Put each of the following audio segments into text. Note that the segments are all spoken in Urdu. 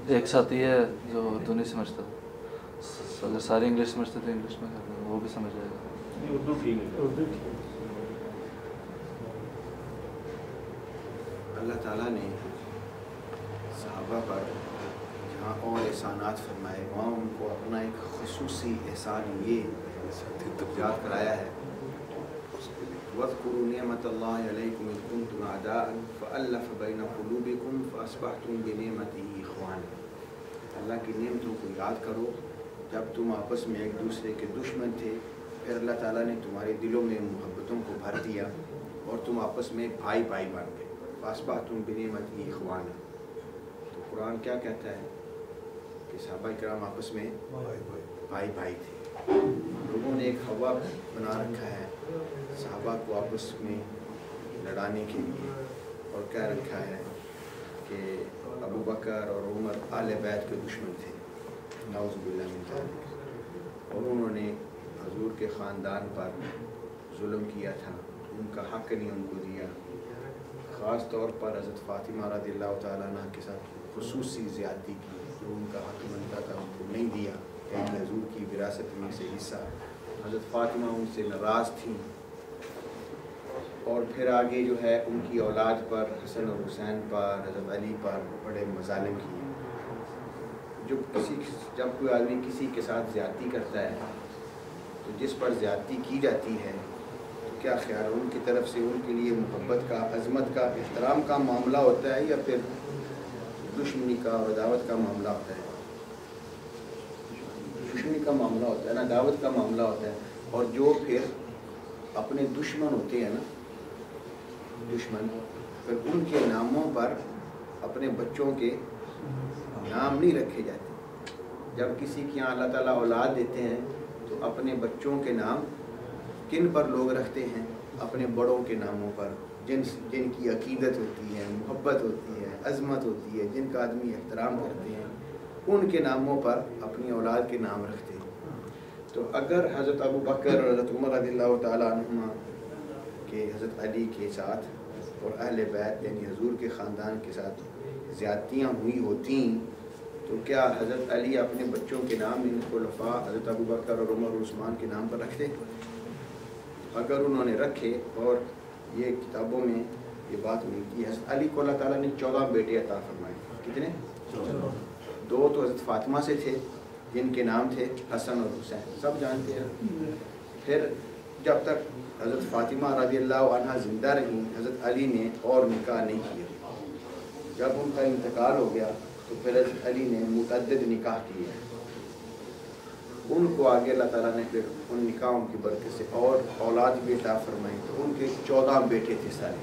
ایک ساتھی ہے جو اردو نہیں سمجھتا، اگر سارے انگلش سمجھتے تو انگلش میں کرنا، وہ بھی سمجھ جائے گا۔ اردو ٹھیک ہے۔ اللہ تعالیٰ نے صحابہ پر جہاں اور احسانات فرمائے وہاں ان کو اپنا ایک خصوصی احسان یہ یاد کرایا ہے، وَاذْكُرُوا نِعْمَةَ اللَّهِ عَلَيْكُمْ إِذْ كُنْتُمْ أَعْدَاءً فَأَلَّفَ بَيْنَ قُلُوبِكُمْ فَأَصْبَحْتُمْ بِنِعْمَتِهِ إِخْوَانًا۔ اللہ کی نعمتوں کو یاد کرو جب تم آپس میں ایک دوسرے کے دشمن تھے، پھر اللہ تعالیٰ نے تمہارے دلوں میں محبتوں کو بھر دیا اور تم آپس میں بھائی بھائی بن گئے۔ فَأَصْبَحْتُمْ بِنِعْمَتِهِ إِخْوَانًا۔ تو قرآن کیا کہتا ہے کہ صحابہ کرام آپس میں بھائی بھائی تھے۔ لوگوں نے ایک ہوا بنا رکھا ہے صحابہ کو آپس میں لڑانے کے لیے، اور کہہ رکھا ہے کہ ابو بکر اور عمر اہل بیت کے دشمن تھے، نعوذ باللہ من ذالک، اور انہوں نے حضور کے خاندان پر ظلم کیا تھا، ان کا حق نہیں ان کو دیا، خاص طور پر حضرت فاطمہ رضی اللہ تعالیٰ عنہ کے ساتھ خصوصی زیادتی کی، جو ان کا حق بنتا تھا ان کو نہیں دیا، ایک حضور کی وراثت میں سے حصہ۔ حضرت فاطمہ ان سے ناراض تھیں، اور پھر آگے جو ہے ان کی اولاد پر، حسن اور حسین پر، حضرت علی پر بڑے مظالم کیے۔ جب کوئی آدمی کسی کے ساتھ زیادتی کرتا ہے تو جس پر زیادتی کی جاتی ہے تو کیا خیال ان کی طرف سے ان کے لیے محبت کا، عظمت کا، احترام کا معاملہ ہوتا ہے یا پھر دشمنی کا اور عداوت کا معاملہ ہوتا ہے؟ دشمنی کا معاملہ ہوتا ہے نا، عداوت کا معاملہ ہوتا ہے۔ اور جو پھر اپنے دشمن ہوتے ہیں نا، دشمن، پھر ان کے ناموں پر اپنے بچوں کے نام نہیں رکھے جاتے۔ جب کسی کے یہاں اللہ تعالیٰ اولاد دیتے ہیں تو اپنے بچوں کے نام کن پر لوگ رکھتے ہیں؟ اپنے بڑوں کے ناموں پر، جن کی عقیدت ہوتی ہے، محبت ہوتی ہے، عظمت ہوتی ہے، جن کا آدمی احترام کرتے ہیں، ان کے ناموں پر اپنی اولاد کے نام رکھتے ہیں۔ تو اگر حضرت ابو بکر اور حضرت عمر رضی اللہ تعالیٰ عنہما کے حضرت علی کے ساتھ اور اہل بیت یعنی حضور کے خاندان کے ساتھ زیادتیاں ہوئی ہوتیں تو کیا حضرت علی اپنے بچوں کے نام ان خلفاء حضرت ابو بکر اور عمر اور عثمان کے نام پر رکھتے؟ اگر انہوں نے رکھے، اور یہ کتابوں میں یہ بات ملتی ہے، حضرت علی کو اللہ تعالیٰ نے 14 بیٹے عطا فرمائے۔ کتنے؟ 2 تو حضرت فاطمہ سے تھے جن کے نام تھے حسن اور حسین، سب جانتے ہیں۔ پھر جب تک حضرت فاطمہ رضی اللہ عنہ زندہ رہیں حضرت علی نے اور نکاح نہیں کیا۔ جب ان کا انتقال ہو گیا تو پھر حضرت علی نے متعدد نکاح کیے، ان کو آگے اللہ تعالیٰ نے پھر ان نکاحوں کی برکت سے اور اولاد بھی عطا فرمائی، تو ان کے 14 بیٹے تھے سارے۔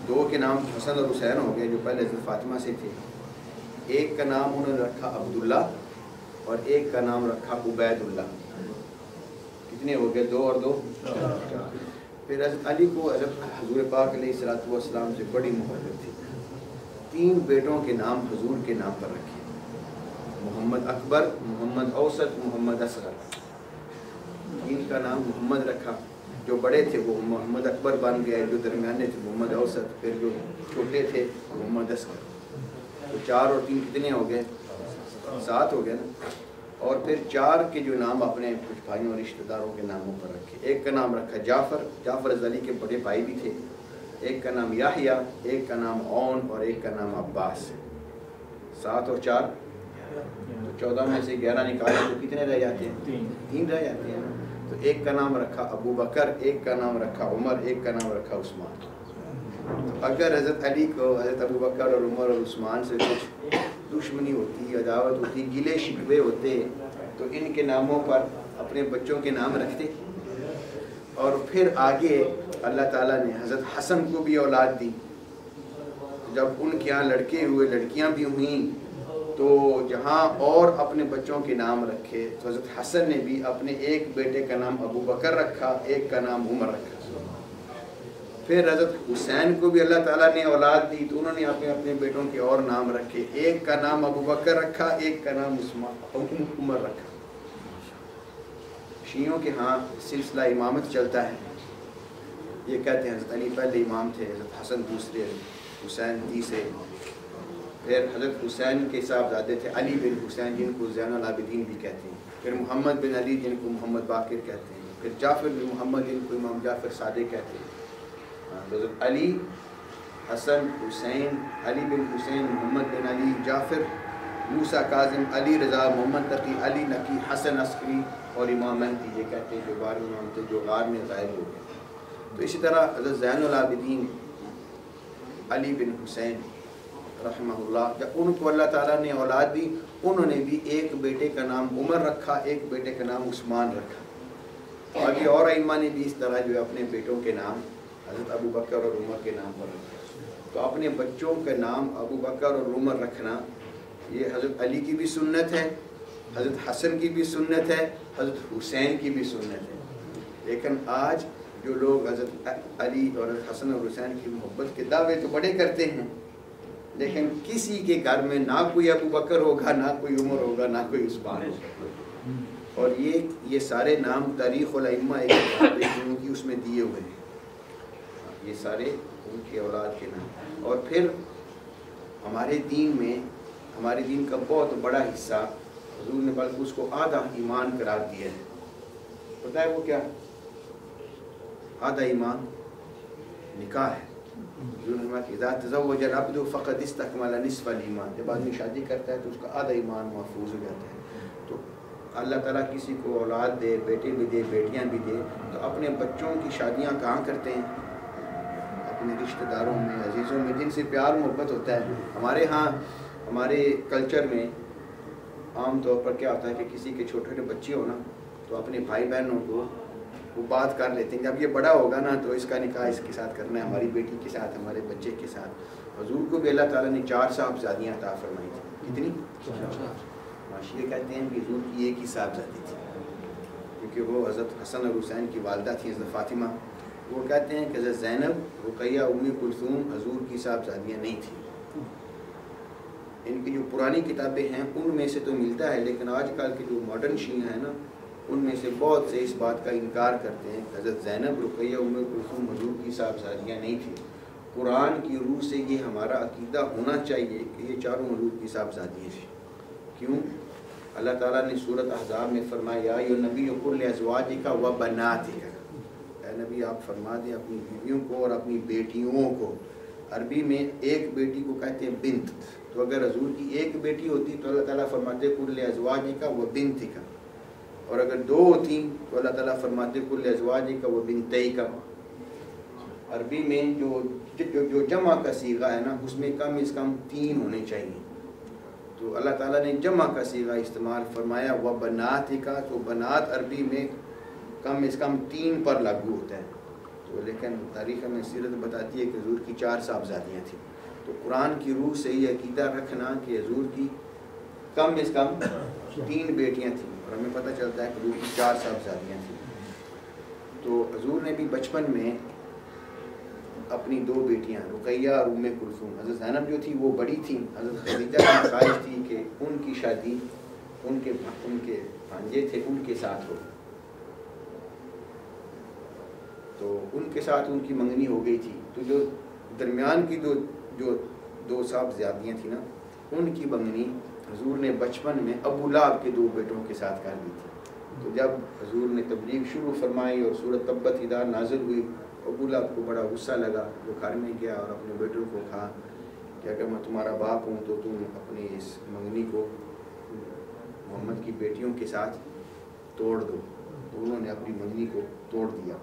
2 کے نام حسن اور حسین ہو گئے جو پہلے حضرت فاطمہ سے تھے، ایک کا نام انہوں نے رکھا عبداللہ اور ایک کا نام رکھا عبید اللہ۔ کتنے ہو گئے؟ 2 اور 2 4۔ پھر حضرت علی کو حضرت حضور پاک علیہ السلام سے بڑی محبت تھی، 3 بیٹوں کے نام حضور کے نام پر رکھے، محمد اکبر، محمد اوسط، محمد اصغر۔ 3 کا نام محمد رکھا، جو بڑے تھے وہ محمد اکبر بن گئے، جو درمیانے تھے محمد اوسط، پھر جو چھوٹے تھے محمد اصغر۔ تو 4 اور 3 کتنے ہو گئے؟ 7 ہو گئے نا۔ اور پھر 4 کے جو نام اپنے کچھ بھائیوں اور رشتہ داروں کے ناموں پر رکھے۔ ایک کا نام رکھا جعفر، جعفر علی کے بڑے بھائی بھی تھے، ایک کا نام یحییٰ، ایک کا نام عون اور ایک کا نام عباس۔ 7 اور 4 تو 14 میں سے 11 نکالے تو کتنے رہ جاتے ہیں؟ 3 رہ جاتے ہیں۔ تو ایک کا نام رکھا ابو بکر، ایک کا نام رکھا عمر، ایک کا نام رکھا عثمان۔ تو اگر حضرت علی کو حضرت ابو بکر اور عمر اور عثمان سے کچھ دشمنی ہوتی، عداوت ہوتی، گلے شکوے ہوتے تو ان کے ناموں پر اپنے بچوں کے نام رکھتے۔ اور پھر آگے اللہ تعالیٰ نے حضرت حسن کو بھی اولاد دی، جب ان کے یہاں لڑکے ہوئے، لڑکیاں بھی ہوئیں، تو جہاں اور اپنے بچوں کے نام رکھے تو حضرت حسن نے بھی اپنے ایک بیٹے کا نام ابو بکر رکھا، ایک کا نام عمر رکھا۔ پھر حضرت حسین کو بھی اللہ تعالیٰ نے اولاد دی تو انہوں نے اپنے بیٹوں کے اور نام رکھے. ایک کا نام ابو بکر رکھا, ایک کا نام عمر رکھا. شیعوں کے ہاں سلسلہ امامت چلتا ہے. یہ کہتے ہیں حضرت علی پہلے امام تھے, حضرت حسن دوسرے, حسین تیسرے, پھر حضرت حسین کے صاحبزادے تھے علی بن حسین جن کو زین العابدین بھی کہتے ہیں, پھر محمد بن علی جن کو محمد باقر کہتے ہیں, پھر جعفر بن محمد جن کو امام جعفر صادق کہتے ہیں. حضرت علی, حسن, حسین, علی بن حسین, محمد بن علی, جعفر, موسیٰ کاظم, علی رضا, محمد تقی, علی نقی, حسن عسکری اور امام مہدی. یہ کہتے ہیں جو 12 امام تھے جو غار میں غائب ہو گئے. تو اسی طرح حضرت زین العابدین علی بن حسین رحمہ اللہ, جب ان کو اللہ تعالیٰ نے اولاد دی, انہوں نے بھی ایک بیٹے کا نام عمر رکھا, ایک بیٹے کا نام عثمان رکھا. باقی اور ائمہ نے بھی اس طرح جو اپنے بیٹوں کے نام حضرت ابو بکر اور عمر کے نام پر رکھا. تو اپنے بچوں کا نام ابو بکر اور عمر رکھنا یہ حضرت علی کی بھی سنت ہے, حضرت حسن کی بھی سنت ہے, حضرت حسین کی بھی سنت ہے. لیکن آج جو لوگ حضرت علی اور حضرت حسن اور حسین کی محبت کے دعوے تو بڑے کرتے ہیں, لیکن کسی کے گھر میں نہ کوئی ابو بکر ہوگا, نہ کوئی عمر ہوگا, نہ کوئی عثمان ہوگا. اور یہ سارے نام تاریخ الائمہ ایک کتاب کی اس میں دیے ہوئے ہیں, یہ سارے ان کے اولاد کے نام. اور پھر ہمارے دین میں, ہمارے دین کا بہت بڑا حصہ حضور نے بلکہ اس کو آدھا ایمان قرار دیا ہے. پتہ ہے وہ کیا؟ آدھا ایمان نکاح ہے. حضور نے کہا کہ اذا تزوج العبد فقد استکمل نصف الایمان. جب آدمی شادی کرتا ہے تو اس کا آدھا ایمان محفوظ ہو جاتا ہے. تو اللہ تعالیٰ کسی کو اولاد دے, بیٹے بھی دے, بیٹیاں بھی دے, تو اپنے بچوں کی شادیاں کہاں کرتے ہیں؟ اپنے رشتہ داروں میں, عزیزوں میں, جن سے پیار محبت ہوتا ہے. ہمارے ہاں ہمارے کلچر میں عام طور پر کیا ہوتا ہے کہ کسی کے چھوٹے چھوٹے بچے ہو نا تو اپنے بھائی بہنوں کو وہ بات کر لیتے ہیں جب یہ بڑا ہوگا نا تو اس کا نکاح اس کے ساتھ کرنا ہے, ہماری بیٹی کے ساتھ, ہمارے بچے کے ساتھ. حضور کو بھی اللہ تعالیٰ نے 4 صاحبزادیاں عطا فرمائی تھیں. کتنی؟ 4. یہ کہتے ہیں کہ حضور کی ایک ہی صاحبزادی تھی, کیونکہ وہ حضرت حسن اور حسین کی والدہ تھیں حضرت فاطمہ. وہ کہتے ہیں کہ حضرت زینب, رقیہ, ام کلثوم حضور کی صاحبزادیاں نہیں تھیں. ان کی جو پرانی کتابیں ہیں ان میں سے تو ملتا ہے, لیکن آج کل کے جو ماڈرن شیعہ ہیں نا ان میں سے بہت سے اس بات کا انکار کرتے ہیں کہ حضرت زینب, رقیہ, ام کلثوم حضور کی صاحبزادیاں نہیں تھیں. قرآن کی روح سے یہ ہمارا عقیدہ ہونا چاہیے کہ یہ چاروں حضور کی صاحبزادیاں تھیں. کیوں؟ اللہ تعالیٰ نے سورۃ احزاب میں فرمایا یا ایھا النبی قل لازواجک و بناتک, اے نبی آپ فرما دیں اپنی بیویوں کو اور اپنی بیٹیوں کو. عربی میں ایک بیٹی کو کہتے ہیں بنت, تو اگر حضور کی ایک بیٹی ہوتی تو اللہ تعالیٰ فرماتے قل لازواجک و بنتک, اور اگر 2 ہوتی تو اللہ تعالیٰ فرماتے قل لازواجک و بنتیک. عربی میں جو جمع کا صیغہ ہے نا اس میں کم از کم 3 ہونے چاہیے, تو اللہ تعالیٰ نے جمع کا صیغہ استعمال فرمایا و بناتک, تو بنات عربی میں کم از کم 3 پر لاگو ہوتا ہے. تو لیکن تاریخ میں سیرت بتاتی ہے کہ حضور کی 4 صاحبزادیاں تھیں. تو قرآن کی روح سے یہ عقیدہ رکھنا کہ حضور کی کم از کم 3 بیٹیاں تھیں, اور ہمیں پتہ چلتا ہے کہ حضور کی 4 صاحبزادیاں تھیں. تو حضور نے بھی بچپن میں اپنی 2 بیٹیاں رقیہ اور ام کلثوم, حضرت زینب جو تھی وہ بڑی تھیں, حضرت خدیجہ کی خواہش تھی کہ ان کی شادی ان کے بھانجے تھے ان کے ساتھ ہو, تو ان کے ساتھ ان کی منگنی ہو گئی تھی. تو جو درمیان کی جو 2 صاحبزادیاں تھیں نا ان کی منگنی حضور نے بچپن میں ابو لہب کے 2 بیٹوں کے ساتھ کر دی تھی. تو جب حضور نے تبلیغ شروع فرمائی اور سورۃ تبت یدا نازل ہوئی, ابو لہب کو بڑا غصہ لگا. وہ گھر میں گیا اور اپنے بیٹوں کو کہا کہ اگر میں تمہارا باپ ہوں تو تم اپنی اس منگنی کو محمد کی بیٹیوں کے ساتھ توڑ دو. تو انہوں نے اپنی منگنی کو توڑ دیا.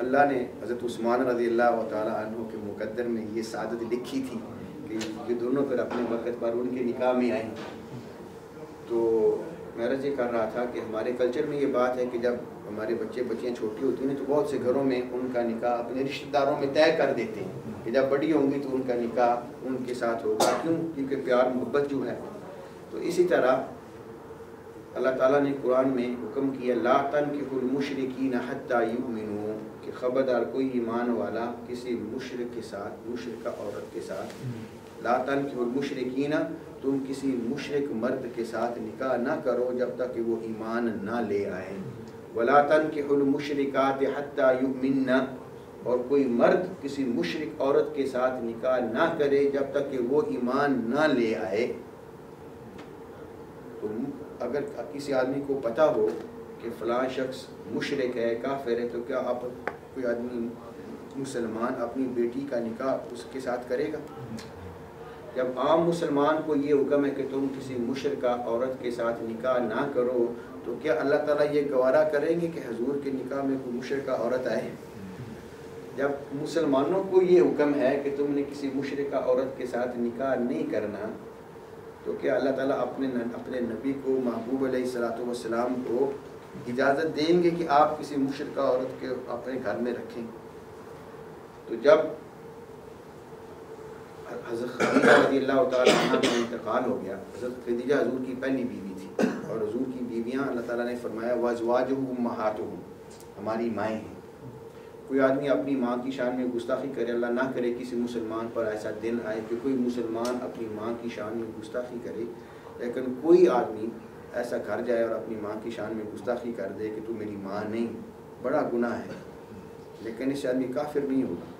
اللہ نے حضرت عثمان رضی اللہ تعالیٰ عنہ کے مقدر میں یہ سعادت لکھی تھی کہ یہ دونوں پھر اپنے وقت پر ان کے نکاح میں آئیں. تو میں عرض یہ کر رہا تھا کہ ہمارے کلچر میں یہ بات ہے کہ جب ہمارے بچیاں چھوٹی ہوتی ہیں تو بہت سے گھروں میں ان کا نکاح اپنے رشتہ داروں میں طے کر دیتے ہیں کہ جب بڑی ہوں گی تو ان کا نکاح ان کے ساتھ ہوگا. کیوں؟ کیونکہ پیار محبت جو ہے. تو اسی طرح اللہ تعالیٰ نے قرآن میں حکم کیا لا تنکحوا المشرکین حتی یؤمنوا کہ خبردار کوئی ایمان والا کسی مشرک کے ساتھ، مشرکہ عورت کے ساتھ، لا تنکحوا المشرکین تم کسی مشرک مرد کے ساتھ نکاح نہ کرو جب تک کہ وہ ایمان نہ لے آئے، ولا تنکحوا المشرکات حتی یؤمنن اور کوئی مرد کسی مشرک عورت کے ساتھ نکاح نہ کرے جب تک کہ وہ ایمان نہ لے آئے۔ تو اگر کسی آدمی کو پتہ ہو کہ فلاں شخص مشرک ہے، کافر ہے، تو کیا آپ کوئی آدمی مسلمان اپنی بیٹی کا نکاح اس کے ساتھ کرے گا؟ جب عام مسلمان کو یہ حکم ہے کہ تم کسی مشرکہ عورت کے ساتھ نکاح نہ کرو، تو کیا اللہ تعالیٰ یہ گوارا کریں گے کہ حضور کے نکاح میں کوئی مشرکہ عورت آئے؟ جب مسلمانوں کو یہ حکم ہے کہ تم نے کسی مشرکہ عورت کے ساتھ نکاح نہیں کرنا، تو کیا اللہ تعالیٰ اپنے نبی کو، محبوب علیہ الصلوۃ والسلام کو اجازت دیں گے کہ آپ کسی مشرکہ عورت کے اپنے گھر میں رکھیں؟ تو جب حضرت خدیجہ رضی اللہ تعالیٰ عنہ کا انتقال ہو گیا، حضرت خدیجہ حضور کی پہلی بیوی تھی، اور حضور کی بیویاں اللہ تعالیٰ نے فرمایا وَأَزْوَاجُهُ أُمَّهَاتُهُمْ ہماری مائیں ہیں۔ کوئی آدمی اپنی ماں کی شان میں گستاخی کرے، اللہ نہ کرے کسی مسلمان پر ایسا دن آئے کہ کوئی مسلمان اپنی ماں کی شان میں گستاخی کرے، لیکن کوئی آدمی ایسا کر جائے اور اپنی ماں کی شان میں گستاخی کر دے کہ تو میری ماں نہیں، بڑا گناہ ہے، لیکن اس سے آدمی کافر نہیں ہوگا۔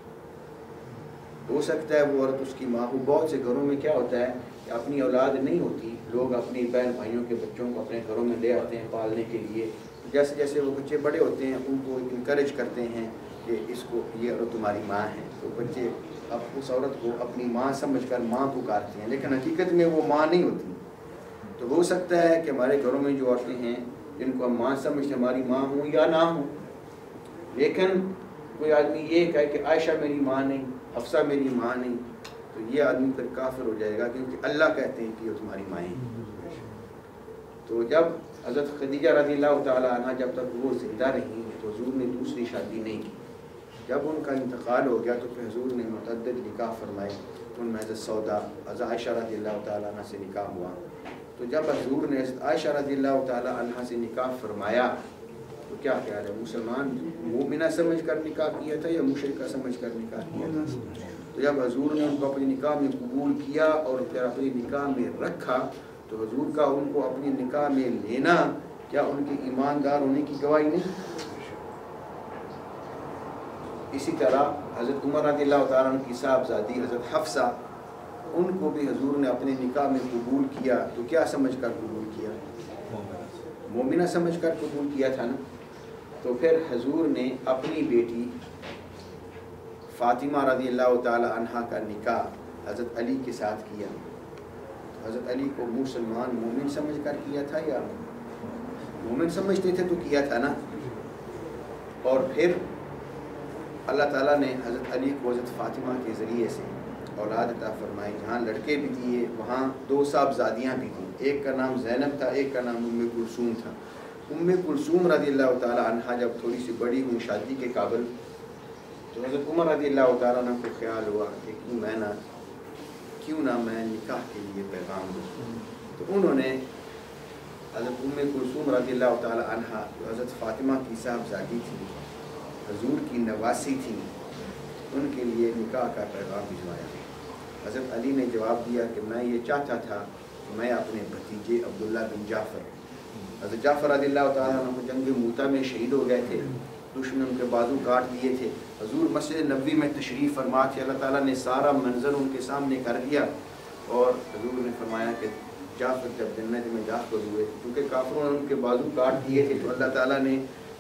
ہو سکتا ہے وہ عورت اس کی ماں ہو۔ بہت سے گھروں میں کیا ہوتا ہے کہ اپنی اولاد نہیں ہوتی، لوگ اپنی بہن بھائیوں کے بچوں کو اپنے گھروں میں لے آتے ہیں پالنے کے لیے، جیسے جیسے وہ بچے بڑے ہوتے ہیں ان کو انکریج کرتے ہیں کہ اس کو یہ عورت تمہاری ماں ہے، تو بچے اب اس عورت کو اپنی ماں سمجھ کر ماں پکارتے ہیں، لیکن حقیقت میں وہ ماں نہیں ہوتی۔ تو ہو سکتا ہے کہ ہمارے گھروں میں جو عورتیں ہیں جن کو ہم ماں سمجھتے ہماری ماں ہوں یا نہ ہوں، لیکن کوئی آدمی یہ کہے کہ عائشہ میری ماں نہیں، حفصہ میری ماں نہیں، تو یہ آدمی پھر کافر ہو جائے گا، کیونکہ اللہ کہتے ہیں کہ یہ تمہاری مائیں ہیں۔ تو جب حضرت خدیجہ رضی اللہ تعالیٰ عنہ جب تک وہ زندہ رہیں تو حضور نے دوسری شادی نہیں کی۔ جب ان کا انتقال ہو گیا تو پھر حضور نے متعدد نکاح فرمائے، ان میں حضرت سودا، حضرت عائشہ رضی اللہ تعالیٰ عنہ سے نکاح ہوا۔ تو جب حضور نے حضرت عائشہ رضی اللہ تعالیٰ عنہ سے نکاح فرمایا تو کیا خیال ہے، مسلمان مومنہ سمجھ کر نکاح کیا تھا یا مشرکہ سمجھ کر نکاح کیا تھا؟ تو جب حضور نے ان کو اپنی نکاح میں قبول کیا اور پھر اپنی نکاح میں رکھا، تو حضور کا ان کو اپنی نکاح میں لینا کیا ان کے ایماندار ہونے کی گواہی نہیں؟ اسی طرح حضرت عمر رضی اللہ تعالیٰ عنہ کی صاحبزادی حضرت حفصہ، ان کو بھی حضور نے اپنے نکاح میں قبول کیا، تو کیا سمجھ کر قبول کیا؟ مومنہ سمجھ کر قبول کیا تھا نا۔ تو پھر حضور نے اپنی بیٹی فاطمہ رضی اللہ تعالی عنہ کا نکاح حضرت علی کے ساتھ کیا۔ حضرت علی کو مسلمان مومن سمجھ کر کیا تھا یا مومن سمجھتے تھے تو کیا تھا نا۔ اور پھر اللہ تعالیٰ نے حضرت علی کو حضرت فاطمہ کے ذریعے سے اولاد عطا فرمائی، جہاں لڑکے بھی دیے وہاں 2 صاحبزادیاں بھی تھیں، ایک کا نام زینب تھا، ایک کا نام ام کلثوم تھا۔ ام کلثوم رضی اللہ تعالیٰ عنہ جب تھوڑی سی بڑی ہوئی شادی کے قابل، تو حضرت عمر رضی اللہ تعالیٰ عنہ کو خیال ہوا کہ کیوں نہ میں نکاح کے لیے پیغام دوں۔ تو انہوں نے حضرت ام کلثوم رضی اللہ تعالیٰ عنہ جو حضرت فاطمہ کی صاحبزادی تھی، حضور کی نواسی تھی، ان کے لیے نکاح کا پیغام بھجوایا۔ حضرت علی نے جواب دیا کہ میں یہ چاہتا تھا کہ میں اپنے بھتیجے عبداللہ بن جعفر، حضرت جعفر رضی اللہ تعالیٰ عنہ جنگ موتا میں شہید ہو گئے تھے، دشمن ان کے بازو کاٹ دیے تھے، حضور مسجد نبوی میں تشریف فرما تھے، اللہ تعالیٰ نے سارا منظر ان کے سامنے کر دیا، اور حضور نے فرمایا کہ جعفر جب جنت میں داخل ہوئے، کیونکہ کافروں نے ان کے بازو کاٹ دیے تھے، تو اللہ تعالیٰ نے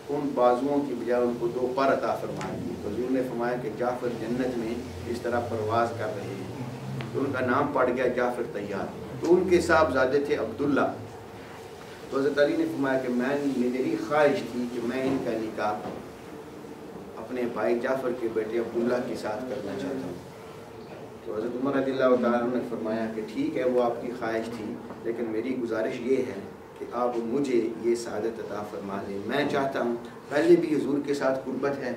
ان بازوؤں کی بجائے ان کو 2 پر عطا فرما دیے۔ تو حضور نے فرمایا کہ جعفر جنت میں اس طرح پرواز کر رہے ہیں، تو ان کا نام پڑ گیا جعفر طیار۔ تو ان کے صاحبزادے تھے عبداللہ۔ تو حضرت علی نے فرمایا کہ میری خواہش تھی کہ میں ان کا نکاح اپنے بھائی جعفر کے بیٹے عبداللہ کے ساتھ کرنا چاہتا ہوں۔ تو حضرت عمر رضی اللہ تعالیٰ نے فرمایا کہ ٹھیک ہے، وہ آپ کی خواہش تھی، لیکن میری گزارش یہ ہے کہ آپ مجھے یہ سعادت عطا فرما لیں۔ میں چاہتا ہوں، پہلے بھی حضور کے ساتھ قربت ہے،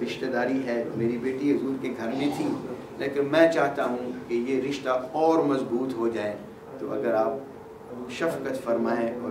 رشتہ داری ہے، میری بیٹی حضور کے گھر میں تھی، لیکن میں چاہتا ہوں کہ یہ رشتہ اور مضبوط ہو جائے، تو اگر آپ شفقت فرمائیں اور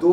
2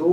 2